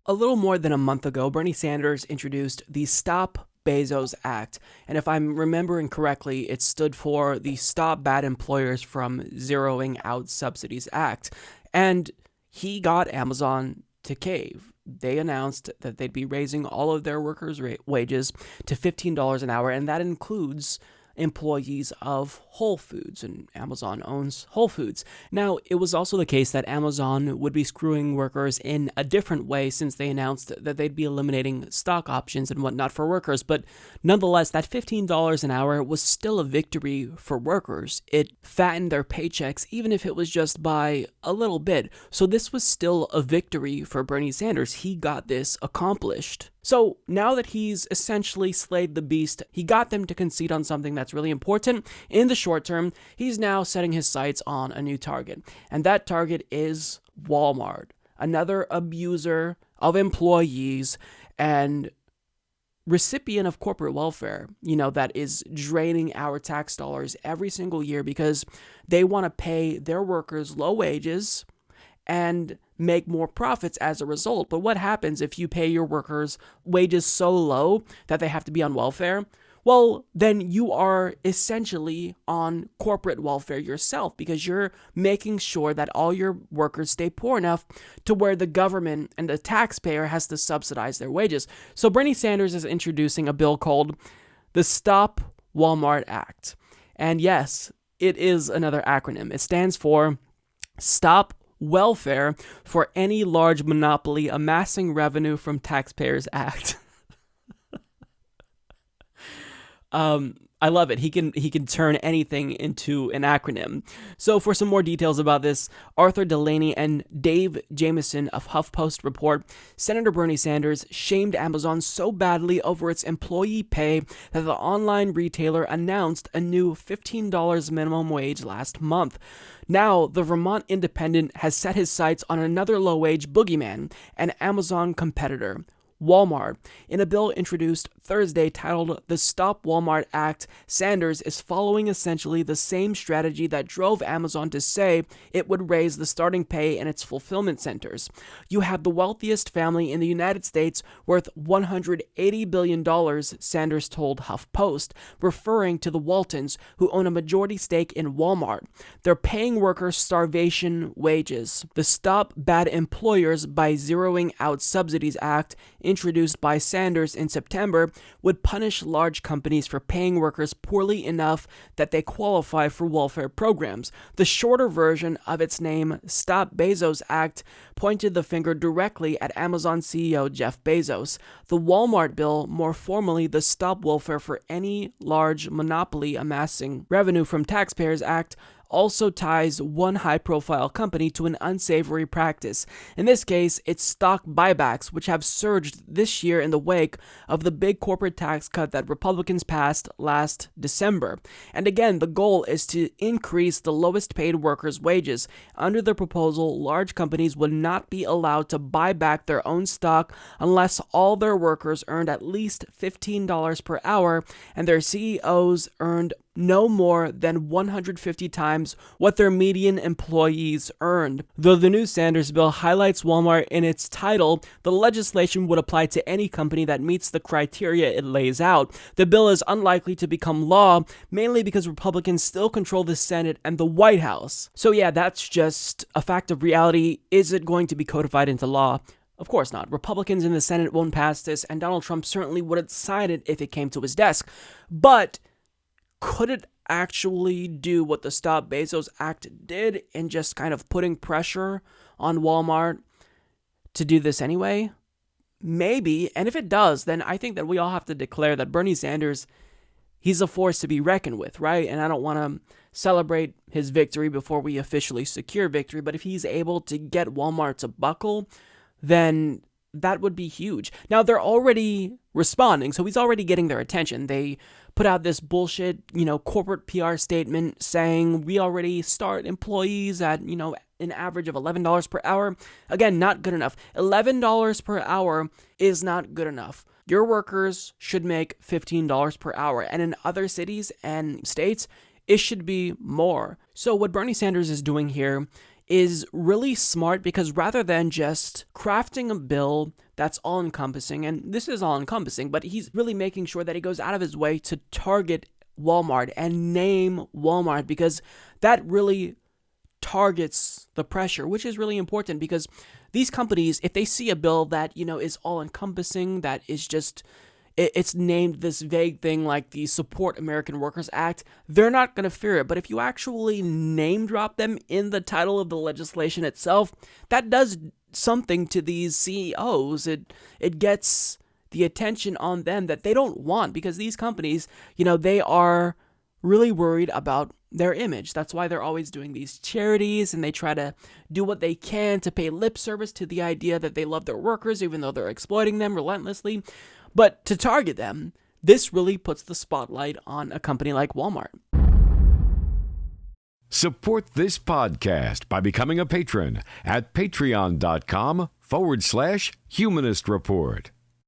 A little more than a month ago, Bernie Sanders introduced the Stop Bezos Act. And if I'm remembering correctly, it stood for the Stop Bad Employers from Zeroing Out Subsidies Act. And he got Amazon to cave. They announced that they'd be raising all of their workers' wages to $15 an hour, and that includes employees of Whole Foods, and Amazon owns Whole Foods. Now, it was also the case that Amazon would be screwing workers in a different way since they announced that they'd be eliminating stock options and whatnot for workers, but nonetheless, that $15 an hour was still a victory for workers. It fattened their paychecks, even if it was just by a little bit. So this was still a victory for Bernie Sanders. He got this accomplished. So now that he's essentially slayed the beast, he got them to concede on something that's really important. In the short term, he's now setting his sights on a new target. And that target is Walmart, another abuser of employees and recipient of corporate welfare, that is draining our tax dollars every single year because they want to pay their workers low wages and make more profits as a result. But what happens if you pay your workers wages so low that they have to be on welfare? Well, then you are essentially on corporate welfare yourself because you're making sure that all your workers stay poor enough to where the government and the taxpayer has to subsidize their wages. So Bernie Sanders is introducing a bill called the Stop Walmart Act. And yes, it is another acronym. It stands for Stop Welfare for Any Large Monopoly Amassing Revenue from Taxpayers Act. I love it. He can turn anything into an acronym. So for some more details about this, Arthur Delaney and Dave Jameson of HuffPost report, Senator Bernie Sanders shamed Amazon so badly over its employee pay that the online retailer announced a new $15 minimum wage last month. Now, the Vermont Independent has set his sights on another low-wage boogeyman, an Amazon competitor, Walmart. In a bill introduced Thursday titled the Stop Walmart Act, Sanders is following essentially the same strategy that drove Amazon to say it would raise the starting pay in its fulfillment centers. You have the wealthiest family in the United States worth $180 billion, Sanders told HuffPost, referring to the Waltons, who own a majority stake in Walmart. They're paying workers starvation wages. The Stop Bad Employers by Zeroing Out Subsidies Act, introduced by Sanders in September, would punish large companies for paying workers poorly enough that they qualify for welfare programs. The shorter version of its name, Stop Bezos Act, pointed the finger directly at Amazon CEO Jeff Bezos. The Walmart bill, more formally the Stop Welfare for Any Large Monopoly Amassing Revenue from Taxpayers Act, also ties one high-profile company to an unsavory practice. In this case, it's stock buybacks, which have surged this year in the wake of the big corporate tax cut that Republicans passed last December. And again, the goal is to increase the lowest-paid workers' wages. Under the proposal, large companies would not be allowed to buy back their own stock unless all their workers earned at least $15 per hour and their CEOs earned no more than 150 times what their median employees earned. Though the new Sanders bill highlights Walmart in its title, the legislation would apply to any company that meets the criteria it lays out. The bill is unlikely to become law, mainly because Republicans still control the Senate and the White House. So yeah, that's just a fact of reality. Is it going to be codified into law? Of course not. Republicans in the Senate won't pass this, and Donald Trump certainly wouldn't sign it if it came to his desk. But could it actually do what the Stop Bezos Act did in just kind of putting pressure on Walmart to do this anyway? Maybe. And if it does, then I think that we all have to declare that Bernie Sanders, he's a force to be reckoned with, right? And I don't want to celebrate his victory before we officially secure victory, but if he's able to get Walmart to buckle, then that would be huge. Now, they're already responding, so he's already getting their attention. They put out this bullshit, corporate PR statement saying we already start employees at, an average of $11 per hour. Again, not good enough. $11 per hour is not good enough. Your workers should make $15 per hour, and in other cities and states, it should be more. So what Bernie Sanders is doing here is really smart because rather than just crafting a bill that's all-encompassing, and this is all-encompassing, but he's really making sure that he goes out of his way to target Walmart and name Walmart, because that really targets the pressure, which is really important because these companies, if they see a bill that, is all-encompassing, that is just, it's named this vague thing like the Support American Workers Act, they're not going to fear it. But if you actually name drop them in the title of the legislation itself, that does something to these CEOs. It gets the attention on them that they don't want, because these companies, they are really worried about their image. That's why they're always doing these charities, and they try to do what they can to pay lip service to the idea that they love their workers, even though they're exploiting them relentlessly. But to target them, this really puts the spotlight on a company like Walmart. Support this podcast by becoming a patron at patreon.com/Humanist Report.